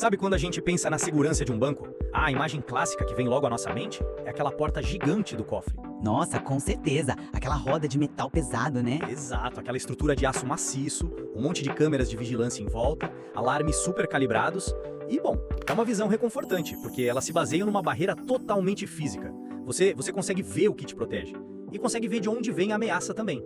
Sabe quando a gente pensa na segurança de um banco? A imagem clássica que vem logo à nossa mente é aquela porta gigante do cofre. Nossa, com certeza. Aquela roda de metal pesado, né? Exato, aquela estrutura de aço maciço, um monte de câmeras de vigilância em volta, alarmes super calibrados. E, bom, é uma visão reconfortante, porque ela se baseia numa barreira totalmente física. Você consegue ver o que te protege. E consegue ver de onde vem a ameaça também.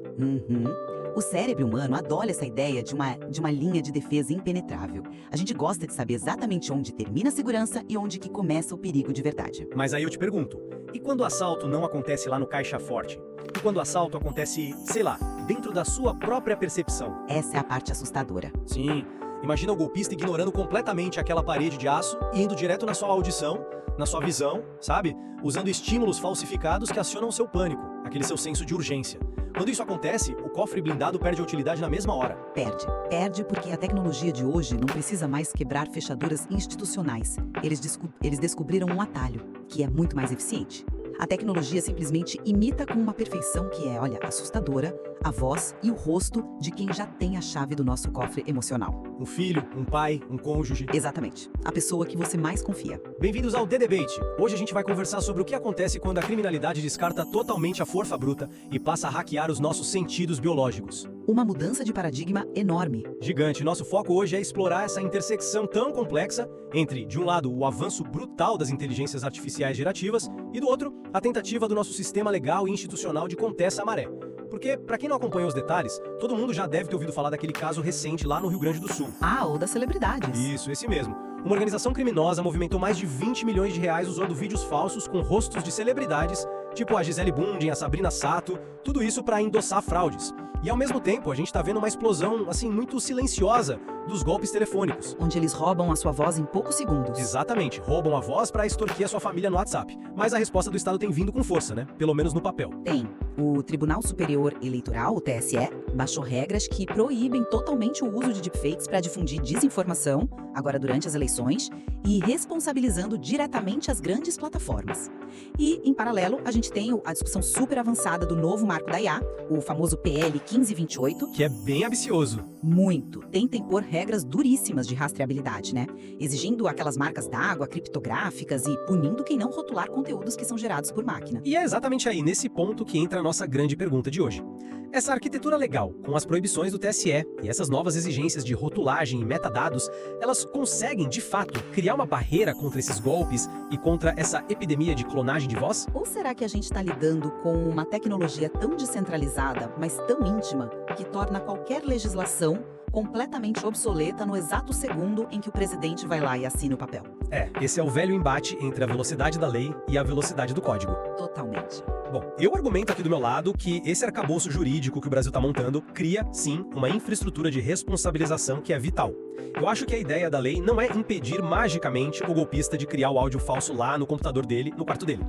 O cérebro humano adora essa ideia de uma linha de defesa impenetrável. A gente gosta de saber exatamente onde termina a segurança e onde que começa o perigo de verdade. Mas aí eu te pergunto, e quando o assalto não acontece lá no caixa forte? E quando o assalto acontece, sei lá, dentro da sua própria percepção? Essa é a parte assustadora. Sim, imagina o golpista ignorando completamente aquela parede de aço e indo direto na sua audição, na sua visão, sabe? Usando estímulos falsificados que acionam o seu pânico, aquele seu senso de urgência. Quando isso acontece, o cofre blindado perde a utilidade na mesma hora. Perde porque a tecnologia de hoje não precisa mais quebrar fechaduras institucionais. Eles descobriram um atalho, que é muito mais eficiente. A tecnologia simplesmente imita com uma perfeição que é, olha, assustadora, a voz e o rosto de quem já tem a chave do nosso cofre emocional. Um filho, um pai, um cônjuge. Exatamente. A pessoa que você mais confia. Bem-vindos ao The Debate. Hoje a gente vai conversar sobre o que acontece quando a criminalidade descarta totalmente a força bruta e passa a hackear os nossos sentidos biológicos. Uma mudança de paradigma enorme. Gigante. Nosso foco hoje é explorar essa intersecção tão complexa entre, de um lado, o avanço brutal das inteligências artificiais gerativas e, do outro, a tentativa do nosso sistema legal e institucional de conter essa maré. Porque, para quem não acompanha os detalhes, todo mundo já deve ter ouvido falar daquele caso recente lá no Rio Grande do Sul. Ah, ou das celebridades. Isso, esse mesmo. Uma organização criminosa movimentou mais de 20 milhões de reais usando vídeos falsos com rostos de celebridades, tipo a Gisele Bündchen, a Sabrina Sato, tudo isso para endossar fraudes. E ao mesmo tempo, a gente tá vendo uma explosão, assim, muito silenciosa dos golpes telefônicos. Onde eles roubam a sua voz em poucos segundos. Exatamente, roubam a voz para extorquir a sua família no WhatsApp. Mas a resposta do Estado tem vindo com força, né? Pelo menos no papel. Tem. O Tribunal Superior Eleitoral, o TSE, baixou regras que proíbem totalmente o uso de deepfakes para difundir desinformação, agora durante as eleições, e responsabilizando diretamente as grandes plataformas. E, em paralelo, a gente tem a discussão super avançada do novo marco da IA, o famoso PL 1528. Que é bem ambicioso. Muito. Tenta impor regras duríssimas de rastreabilidade, né? Exigindo aquelas marcas d'água criptográficas e punindo quem não rotular conteúdos que são gerados por máquina. E é exatamente aí, nesse ponto, que entra a nossa grande pergunta de hoje. Essa arquitetura legal, com as proibições do TSE e essas novas exigências de rotulagem e metadados, elas conseguem, de fato, criar uma barreira contra esses golpes e contra essa epidemia de clonagem de voz? Ou será que a gente está lidando com uma tecnologia tão descentralizada, mas tão íntima, que torna qualquer legislação completamente obsoleta no exato segundo em que o presidente vai lá e assina o papel? Esse é o velho embate entre a velocidade da lei e a velocidade do código. Totalmente. Bom, eu argumento aqui do meu lado que esse arcabouço jurídico que o Brasil está montando cria, sim, uma infraestrutura de responsabilização que é vital. Eu acho que a ideia da lei não é impedir magicamente o golpista de criar o áudio falso lá no computador dele, no quarto dele.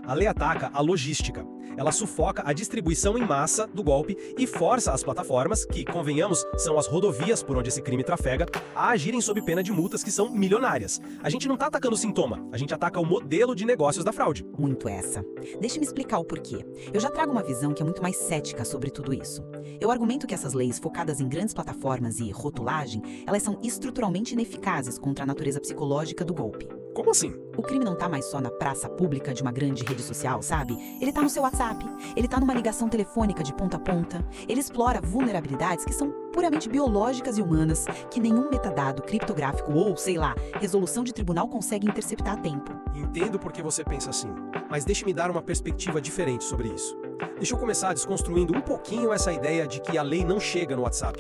A lei ataca a logística. Ela sufoca a distribuição em massa do golpe e força as plataformas, que, convenhamos, são as rodovias por onde esse crime trafega, a agirem sob pena de multas que são milionárias. A gente não está atacando o sintoma, a gente ataca o modelo de negócios da fraude. Muito essa. Deixa-me explicar o porquê. Eu já trago uma visão que é muito mais cética sobre tudo isso. Eu argumento que essas leis focadas em grandes plataformas e rotulagem, elas são estruturalmente ineficazes contra a natureza psicológica do golpe. Como assim? O crime não tá mais só na praça pública de uma grande rede social, sabe? Ele tá no seu WhatsApp, ele tá numa ligação telefônica de ponta a ponta, ele explora vulnerabilidades que são puramente biológicas e humanas, que nenhum metadado criptográfico ou, sei lá, resolução de tribunal consegue interceptar a tempo. Entendo por que você pensa assim, mas deixe-me dar uma perspectiva diferente sobre isso. Deixa eu começar desconstruindo um pouquinho essa ideia de que a lei não chega no WhatsApp.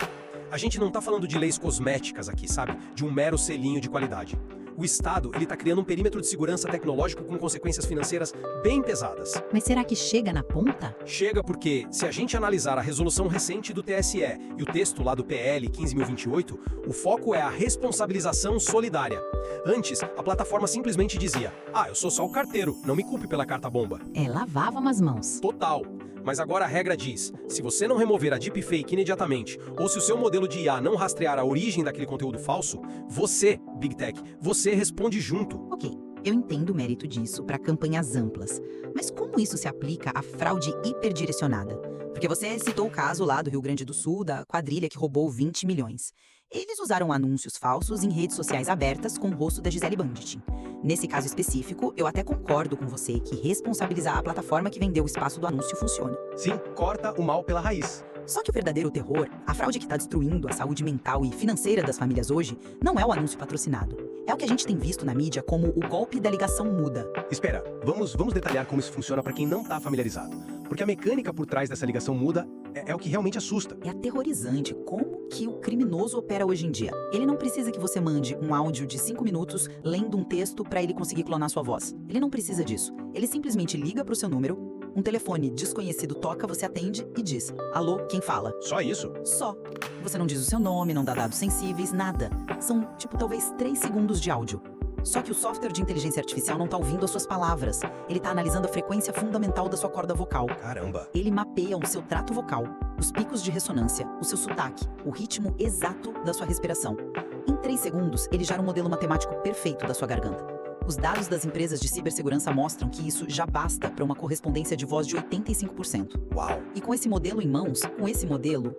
A gente não tá falando de leis cosméticas aqui, sabe? De um mero selinho de qualidade. O Estado, ele tá criando um perímetro de segurança tecnológico com consequências financeiras bem pesadas. Mas será que chega na ponta? Chega porque, se a gente analisar a resolução recente do TSE e o texto lá do PL 15.028, o foco é a responsabilização solidária. Antes, a plataforma simplesmente dizia: eu sou só o carteiro, não me culpe pela carta-bomba. Lavavam as mãos. Total. Mas agora a regra diz, se você não remover a deepfake imediatamente, ou se o seu modelo de IA não rastrear a origem daquele conteúdo falso, você, Big Tech, você responde junto. Ok, eu entendo o mérito disso para campanhas amplas, mas como isso se aplica à fraude hiperdirecionada? Porque você citou o caso lá do Rio Grande do Sul, da quadrilha que roubou 20 milhões. Eles usaram anúncios falsos em redes sociais abertas com o rosto da Gisele Bündchen. Nesse caso específico, eu até concordo com você que responsabilizar a plataforma que vendeu o espaço do anúncio funciona. Sim, corta o mal pela raiz. Só que o verdadeiro terror, a fraude que está destruindo a saúde mental e financeira das famílias hoje, não é o anúncio patrocinado. É o que a gente tem visto na mídia como o golpe da ligação muda. Espera, vamos detalhar como isso funciona para quem não está familiarizado. Porque a mecânica por trás dessa ligação muda é o que realmente assusta. É aterrorizante como que o criminoso opera hoje em dia. Ele não precisa que você mande um áudio de 5 minutos lendo um texto para ele conseguir clonar sua voz. Ele não precisa disso. Ele simplesmente liga para o seu número, um telefone desconhecido toca, você atende e diz: alô, quem fala? Só isso? Só. Você não diz o seu nome, não dá dados sensíveis, nada. São, talvez 3 segundos de áudio. Só que o software de inteligência artificial não está ouvindo as suas palavras. Ele está analisando a frequência fundamental da sua corda vocal. Caramba! Ele mapeia o seu trato vocal, os picos de ressonância, o seu sotaque, o ritmo exato da sua respiração. Em 3 segundos, ele gera um modelo matemático perfeito da sua garganta. Os dados das empresas de cibersegurança mostram que isso já basta para uma correspondência de voz de 85%. Uau! E com esse modelo em mãos,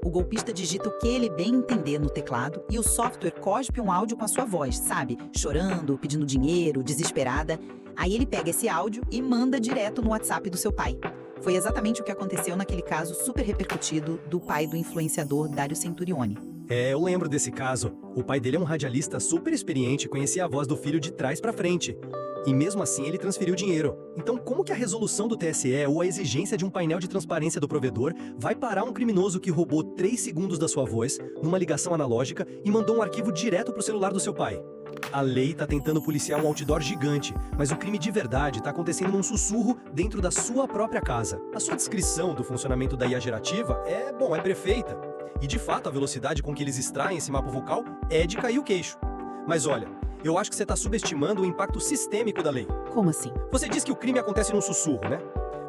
o golpista digita o que ele bem entender no teclado e o software cospe um áudio com a sua voz, sabe? Chorando, pedindo dinheiro, desesperada. Aí ele pega esse áudio e manda direto no WhatsApp do seu pai. Foi exatamente o que aconteceu naquele caso super repercutido do pai do influenciador Dario Centurioni. Eu lembro desse caso. O pai dele é um radialista super experiente e conhecia a voz do filho de trás pra frente. E mesmo assim ele transferiu dinheiro. Então como que a resolução do TSE ou a exigência de um painel de transparência do provedor vai parar um criminoso que roubou 3 segundos da sua voz numa ligação analógica e mandou um arquivo direto pro celular do seu pai? A lei tá tentando policiar um outdoor gigante, mas o crime de verdade tá acontecendo num sussurro dentro da sua própria casa. A sua descrição do funcionamento da IA gerativa é perfeita. E de fato, a velocidade com que eles extraem esse mapa vocal é de cair o queixo. Mas olha, eu acho que você está subestimando o impacto sistêmico da lei. Como assim? Você diz que o crime acontece num sussurro, né?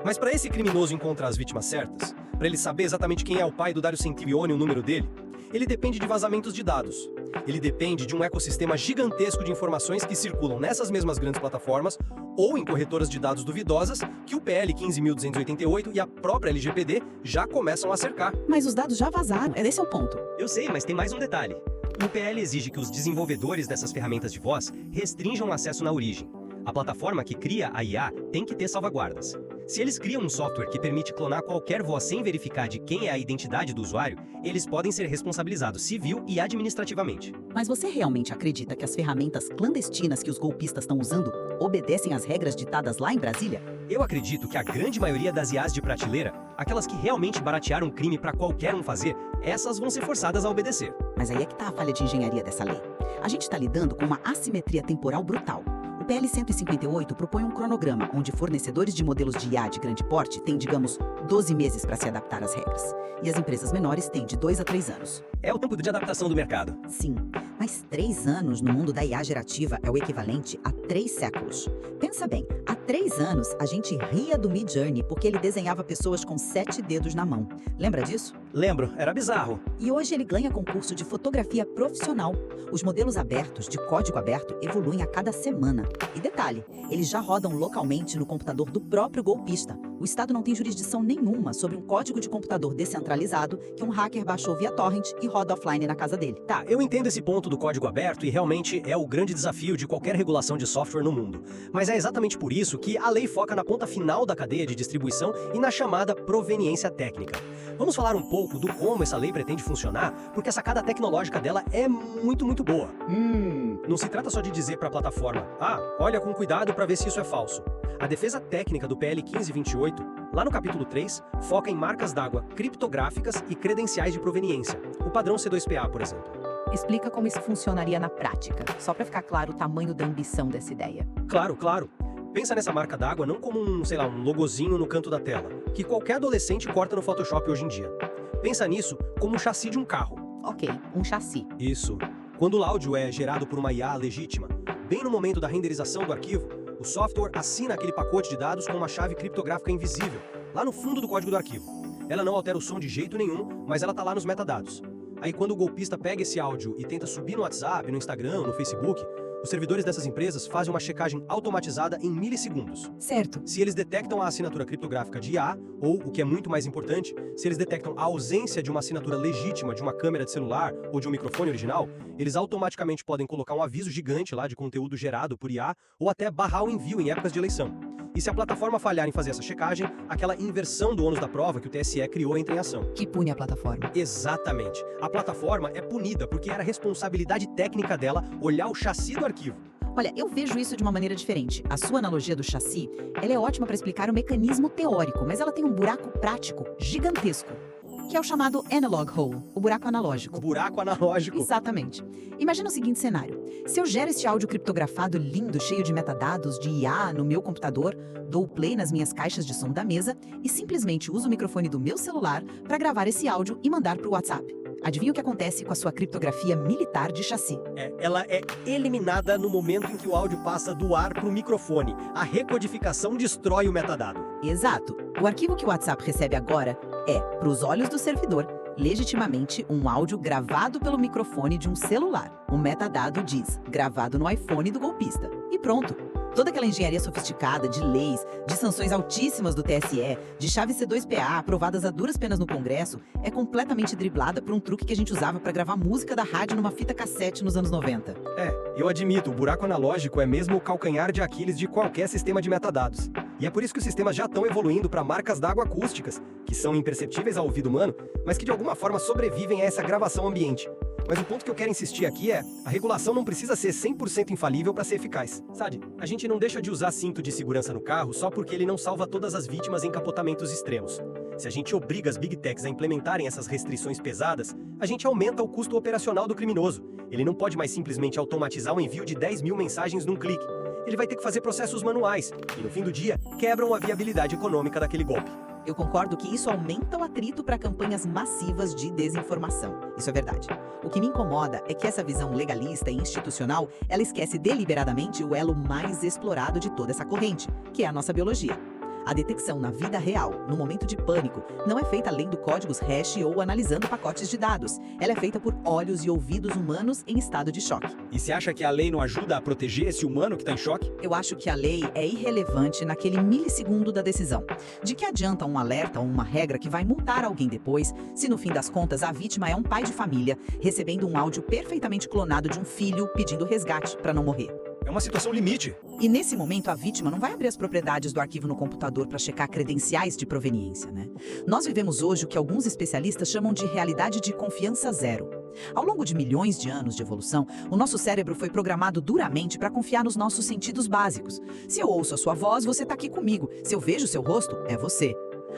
Mas para esse criminoso encontrar as vítimas certas, para ele saber exatamente quem é o pai do Dario Centurioni e o número dele, ele depende de vazamentos de dados. Ele depende de um ecossistema gigantesco de informações que circulam nessas mesmas grandes plataformas ou em corretoras de dados duvidosas que o PL 15.288 e a própria LGPD já começam a cercar. Mas os dados já vazaram, esse é o ponto. Eu sei, mas tem mais um detalhe. O PL exige que os desenvolvedores dessas ferramentas de voz restringam o acesso na origem. A plataforma que cria a IA tem que ter salvaguardas. Se eles criam um software que permite clonar qualquer voz sem verificar de quem é a identidade do usuário, eles podem ser responsabilizados civil e administrativamente. Mas você realmente acredita que as ferramentas clandestinas que os golpistas estão usando obedecem às regras ditadas lá em Brasília? Eu acredito que a grande maioria das IAs de prateleira, aquelas que realmente baratearam o crime para qualquer um fazer, essas vão ser forçadas a obedecer. Mas aí é que tá a falha de engenharia dessa lei. A gente está lidando com uma assimetria temporal brutal. O PL 158 propõe um cronograma onde fornecedores de modelos de IA de grande porte têm, 12 meses para se adaptar às regras. E as empresas menores têm de 2 a 3 anos. É o tempo de adaptação do mercado. Sim, mas 3 anos no mundo da IA gerativa é o equivalente a 3 séculos. Pensa bem, há 3 anos a gente ria do Midjourney porque ele desenhava pessoas com 7 dedos na mão. Lembra disso? Lembro, era bizarro. E hoje ele ganha concurso de fotografia profissional. Os modelos abertos, de código aberto, evoluem a cada semana. E detalhe, eles já rodam localmente no computador do próprio golpista. O Estado não tem jurisdição nenhuma sobre um código de computador descentralizado que um hacker baixou via torrent e roda offline na casa dele. Tá, eu entendo esse ponto do código aberto e realmente é o grande desafio de qualquer regulação de software no mundo. Mas é exatamente por isso que a lei foca na ponta final da cadeia de distribuição e na chamada proveniência técnica. Vamos falar um pouco do como essa lei pretende funcionar, porque a sacada tecnológica dela é muito boa. Não se trata só de dizer para a plataforma: olha com cuidado para ver se isso é falso. A defesa técnica do PL 1528, lá no capítulo 3, foca em marcas d'água criptográficas e credenciais de proveniência, o padrão C2PA, por exemplo. Explica como isso funcionaria na prática, só para ficar claro o tamanho da ambição dessa ideia. Claro. Pensa nessa marca d'água não como um logozinho no canto da tela, que qualquer adolescente corta no Photoshop hoje em dia. Pensa nisso como um chassi de um carro. Ok, um chassi. Isso. Quando o áudio é gerado por uma IA legítima, bem no momento da renderização do arquivo, o software assina aquele pacote de dados com uma chave criptográfica invisível, lá no fundo do código do arquivo. Ela não altera o som de jeito nenhum, mas ela tá lá nos metadados. Aí quando o golpista pega esse áudio e tenta subir no WhatsApp, no Instagram, no Facebook, Os servidores dessas empresas fazem uma checagem automatizada em milissegundos. Certo. Se eles detectam a assinatura criptográfica de IA, ou, o que é muito mais importante, se eles detectam a ausência de uma assinatura legítima de uma câmera de celular ou de um microfone original, eles automaticamente podem colocar um aviso gigante lá de conteúdo gerado por IA ou até barrar o envio em épocas de eleição. E se a plataforma falhar em fazer essa checagem, aquela inversão do ônus da prova que o TSE criou entra em ação. Que pune a plataforma. Exatamente. A plataforma é punida porque era responsabilidade técnica dela olhar o chassi do arquivo. Olha, eu vejo isso de uma maneira diferente. A sua analogia do chassi, ela é ótima para explicar o mecanismo teórico, mas ela tem um buraco prático gigantesco, que é o chamado analog hole, o buraco analógico. O buraco analógico. Exatamente. Imagina o seguinte cenário. Se eu gero este áudio criptografado lindo, cheio de metadados de IA no meu computador, dou play nas minhas caixas de som da mesa e simplesmente uso o microfone do meu celular para gravar esse áudio e mandar para o WhatsApp. Adivinha o que acontece com a sua criptografia militar de chassi? Ela é eliminada no momento em que o áudio passa do ar para o microfone. A recodificação destrói o metadado. Exato. O arquivo que o WhatsApp recebe agora é, para os olhos do servidor, legitimamente um áudio gravado pelo microfone de um celular. O metadado diz, gravado no iPhone do golpista. E pronto. Toda aquela engenharia sofisticada de leis, de sanções altíssimas do TSE, de chave C2PA aprovadas a duras penas no Congresso, é completamente driblada por um truque que a gente usava para gravar música da rádio numa fita cassete nos anos 90. Eu admito, o buraco analógico é mesmo o calcanhar de Aquiles de qualquer sistema de metadados. E é por isso que os sistemas já estão evoluindo para marcas d'água acústicas, que são imperceptíveis ao ouvido humano, mas que de alguma forma sobrevivem a essa gravação ambiente. Mas o ponto que eu quero insistir aqui é, a regulação não precisa ser 100% infalível para ser eficaz. Sabe, a gente não deixa de usar cinto de segurança no carro só porque ele não salva todas as vítimas em capotamentos extremos. Se a gente obriga as Big Techs a implementarem essas restrições pesadas, a gente aumenta o custo operacional do criminoso. Ele não pode mais simplesmente automatizar o envio de 10 mil mensagens num clique. Ele vai ter que fazer processos manuais, e no fim do dia, quebram a viabilidade econômica daquele golpe. Eu concordo que isso aumenta o atrito para campanhas massivas de desinformação. Isso é verdade. O que me incomoda é que essa visão legalista e institucional, ela esquece deliberadamente o elo mais explorado de toda essa corrente, que é a nossa biologia. A detecção na vida real, no momento de pânico, não é feita lendo códigos hash ou analisando pacotes de dados. Ela é feita por olhos e ouvidos humanos em estado de choque. E você acha que a lei não ajuda a proteger esse humano que está em choque? Eu acho que a lei é irrelevante naquele milissegundo da decisão. De que adianta um alerta ou uma regra que vai multar alguém depois, se no fim das contas a vítima é um pai de família, recebendo um áudio perfeitamente clonado de um filho pedindo resgate para não morrer? É uma situação limite. E nesse momento a vítima não vai abrir as propriedades do arquivo no computador para checar credenciais de proveniência, né? Nós vivemos hoje o que alguns especialistas chamam de realidade de confiança zero. Ao longo de milhões de anos de evolução, o nosso cérebro foi programado duramente para confiar nos nossos sentidos básicos. Se eu ouço a sua voz, você está aqui comigo. Se eu vejo o seu rosto, é você.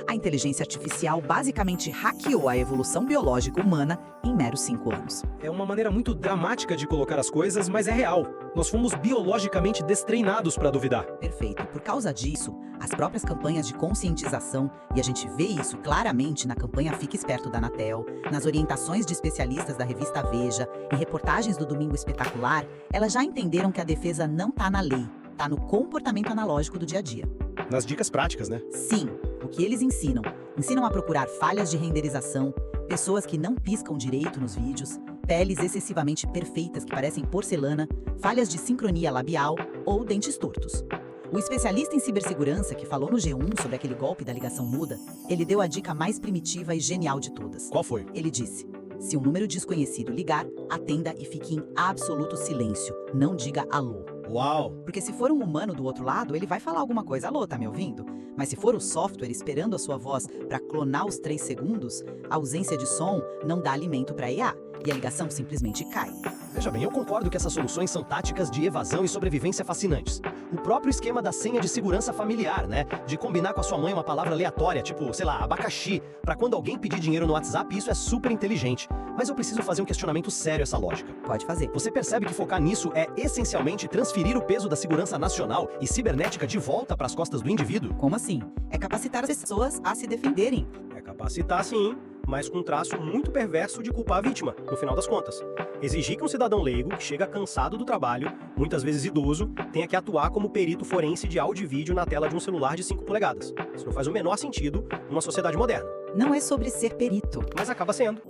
A inteligência artificial basicamente hackeou a evolução biológica humana em meros 5 anos. É uma maneira muito dramática de colocar as coisas, mas é real. Nós fomos biologicamente destreinados para duvidar. Perfeito. Por causa disso, as próprias campanhas de conscientização, e a gente vê isso claramente na campanha Fique Esperto da Anatel, nas orientações de especialistas da revista Veja, em reportagens do Domingo Espetacular, elas já entenderam que a defesa não está na lei, está no comportamento analógico do dia a dia. Nas dicas práticas, né? Sim, o que eles ensinam? Ensinam a procurar falhas de renderização, pessoas que não piscam direito nos vídeos, peles excessivamente perfeitas que parecem porcelana, falhas de sincronia labial ou dentes tortos. O especialista em cibersegurança que falou no G1 sobre aquele golpe da ligação muda, ele deu a dica mais primitiva e genial de todas. Qual foi? Ele disse: se um número desconhecido ligar, atenda e fique em absoluto silêncio. Não diga alô. Uau! Porque se for um humano do outro lado, ele vai falar alguma coisa. Alô, tá me ouvindo? Mas se for o software esperando a sua voz para clonar os 3 segundos, a ausência de som não dá alimento para IA e a ligação simplesmente cai. Veja bem, eu concordo que essas soluções são táticas de evasão e sobrevivência fascinantes. O próprio esquema da senha de segurança familiar, né? De combinar com a sua mãe uma palavra aleatória, tipo, sei lá, abacaxi, para quando alguém pedir dinheiro no WhatsApp, isso é super inteligente. Mas eu preciso fazer um questionamento sério a essa lógica. Pode fazer. Você percebe que focar nisso é essencialmente transferir o peso da segurança nacional e cibernética de volta para as costas do indivíduo? Como assim? É capacitar as pessoas a se defenderem. É capacitar, sim, mas com um traço muito perverso de culpar a vítima, no final das contas. Exigir que um cidadão leigo, que chega cansado do trabalho, muitas vezes idoso, tenha que atuar como perito forense de áudio e vídeo na tela de um celular de 5 polegadas. Isso não faz o menor sentido numa sociedade moderna. Não é sobre ser perito. Mas acaba sendo.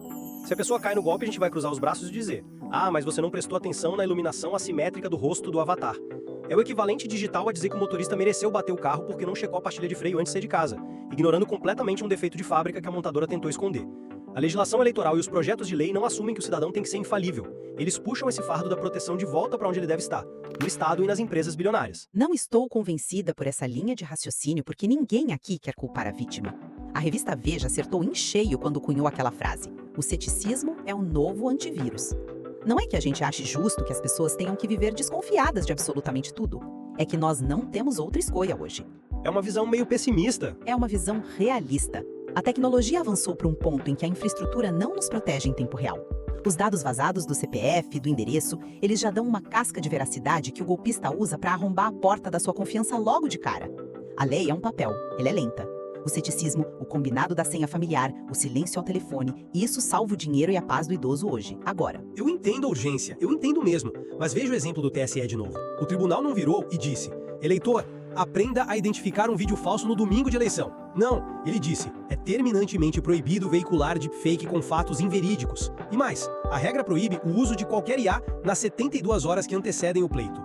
Se a pessoa cai no golpe, a gente vai cruzar os braços e dizer: ah, mas você não prestou atenção na iluminação assimétrica do rosto do avatar. É o equivalente digital a dizer que o motorista mereceu bater o carro porque não checou a pastilha de freio antes de sair de casa, ignorando completamente um defeito de fábrica que a montadora tentou esconder. A legislação eleitoral e os projetos de lei não assumem que o cidadão tem que ser infalível. Eles puxam esse fardo da proteção de volta para onde ele deve estar, no Estado e nas empresas bilionárias. Não estou convencida por essa linha de raciocínio porque ninguém aqui quer culpar a vítima. A revista Veja acertou em cheio quando cunhou aquela frase: o ceticismo é o novo antivírus. Não é que a gente ache justo que as pessoas tenham que viver desconfiadas de absolutamente tudo. É que nós não temos outra escolha hoje. É uma visão meio pessimista. É uma visão realista. A tecnologia avançou para um ponto em que a infraestrutura não nos protege em tempo real. Os dados vazados do CPF, do endereço, eles já dão uma casca de veracidade que o golpista usa para arrombar a porta da sua confiança logo de cara. A lei é um papel, ela é lenta. O ceticismo, o combinado da senha familiar, o silêncio ao telefone, isso salva o dinheiro e a paz do idoso hoje, agora. Eu entendo a urgência, eu entendo mesmo, mas veja o exemplo do TSE de novo. O tribunal não virou e disse: eleitor, aprenda a identificar um vídeo falso no domingo de eleição. Não, ele disse: é terminantemente proibido veicular deepfake com fatos inverídicos. E mais, a regra proíbe o uso de qualquer IA nas 72 horas que antecedem o pleito.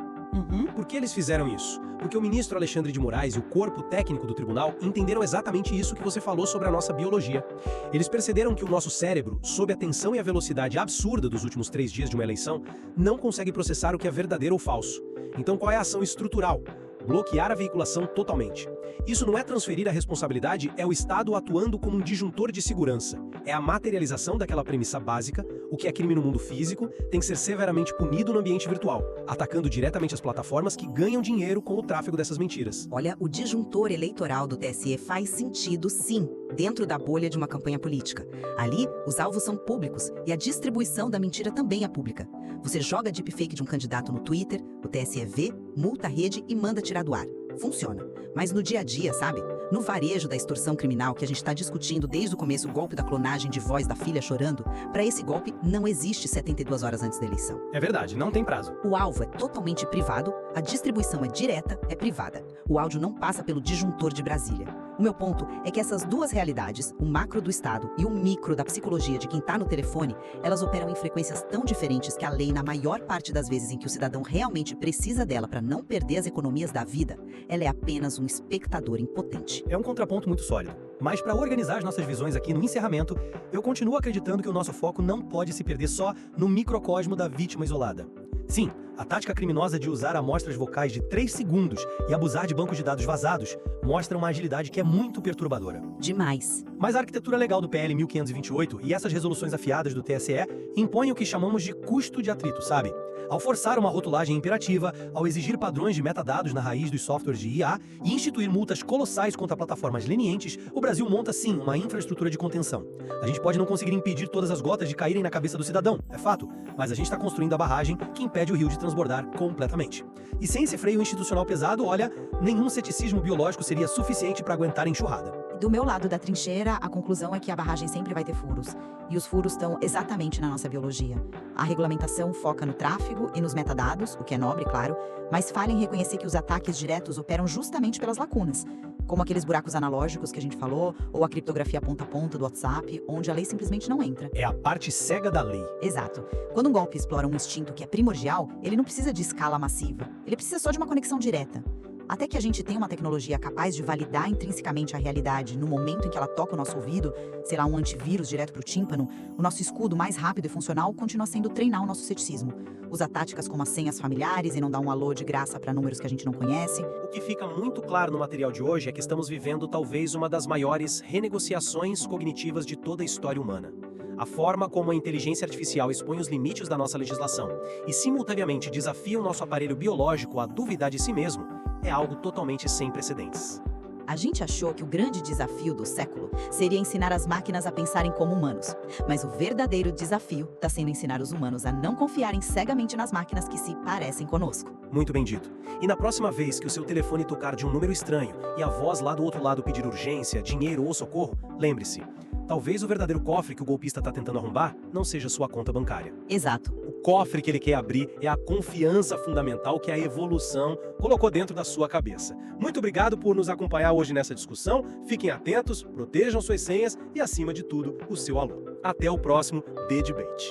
Por que eles fizeram isso? Porque o ministro Alexandre de Moraes e o corpo técnico do tribunal entenderam exatamente isso que você falou sobre a nossa biologia. Eles perceberam que o nosso cérebro, sob a tensão e a velocidade absurda dos últimos 3 dias de uma eleição, não consegue processar o que é verdadeiro ou falso. Então qual é a ação estrutural? Bloquear a veiculação totalmente. Isso não é transferir a responsabilidade, é o Estado atuando como um disjuntor de segurança. É a materialização daquela premissa básica: o que é crime no mundo físico tem que ser severamente punido no ambiente virtual, atacando diretamente as plataformas que ganham dinheiro com o tráfego dessas mentiras. Olha, o disjuntor eleitoral do TSE faz sentido, sim, dentro da bolha de uma campanha política. Ali, os alvos são públicos e a distribuição da mentira também é pública. Você joga deepfake de um candidato no Twitter, o TSE vê, multa a rede e manda tirar do ar. Funciona. Mas no dia a dia, sabe? No varejo da extorsão criminal que a gente está discutindo desde o começo, o golpe da clonagem de voz da filha chorando, para esse golpe não existe 72 horas antes da eleição. É verdade, não tem prazo. O alvo é totalmente privado, a distribuição é direta, é privada. O áudio não passa pelo disjuntor de Brasília. O meu ponto é que essas duas realidades, o macro do Estado e o micro da psicologia de quem está no telefone, elas operam em frequências tão diferentes que a lei, na maior parte das vezes em que o cidadão realmente precisa dela para não perder as economias da vida, ela é apenas um espectador impotente. É um contraponto muito sólido. Mas para organizar as nossas visões aqui no encerramento, eu continuo acreditando que o nosso foco não pode se perder só no microcosmo da vítima isolada. Sim, a tática criminosa de usar amostras vocais de 3 segundos e abusar de bancos de dados vazados mostra uma agilidade que é muito perturbadora. Demais. Mas a arquitetura legal do PL 1528 e essas resoluções afiadas do TSE impõem o que chamamos de custo de atrito, sabe? Ao forçar uma rotulagem imperativa, ao exigir padrões de metadados na raiz dos softwares de IA e instituir multas colossais contra plataformas lenientes, o Brasil monta sim uma infraestrutura de contenção. A gente pode não conseguir impedir todas as gotas de caírem na cabeça do cidadão, é fato, mas a gente está construindo a barragem que impede o rio de transbordar completamente. E sem esse freio institucional pesado, olha, nenhum ceticismo biológico seria suficiente para aguentar a enxurrada. Do meu lado da trincheira, a conclusão é que a barragem sempre vai ter furos. E os furos estão exatamente na nossa biologia. A regulamentação foca no tráfego e nos metadados, o que é nobre, claro, mas falha em reconhecer que os ataques diretos operam justamente pelas lacunas, como aqueles buracos analógicos que a gente falou, ou a criptografia ponta a ponta do WhatsApp, onde a lei simplesmente não entra. É a parte cega da lei. Exato. Quando um golpe explora um instinto que é primordial, ele não precisa de escala massiva. Ele precisa só de uma conexão direta. Até que a gente tenha uma tecnologia capaz de validar intrinsecamente a realidade no momento em que ela toca o nosso ouvido, sei lá, um antivírus direto pro tímpano, o nosso escudo mais rápido e funcional continua sendo treinar o nosso ceticismo. Usar táticas como as senhas familiares e não dar um alô de graça para números que a gente não conhece. O que fica muito claro no material de hoje é que estamos vivendo talvez uma das maiores renegociações cognitivas de toda a história humana. A forma como a inteligência artificial expõe os limites da nossa legislação e simultaneamente desafia o nosso aparelho biológico a duvidar de si mesmo é algo totalmente sem precedentes. A gente achou que o grande desafio do século seria ensinar as máquinas a pensarem como humanos. Mas o verdadeiro desafio está sendo ensinar os humanos a não confiarem cegamente nas máquinas que se parecem conosco. Muito bem dito. E na próxima vez que o seu telefone tocar de um número estranho e a voz lá do outro lado pedir urgência, dinheiro ou socorro, lembre-se, talvez o verdadeiro cofre que o golpista está tentando arrombar não seja sua conta bancária. Exato. O cofre que ele quer abrir é a confiança fundamental que a evolução colocou dentro da sua cabeça. Muito obrigado por nos acompanhar hoje nessa discussão. Fiquem atentos, protejam suas senhas e, acima de tudo, o seu alô. Até o próximo The Debate.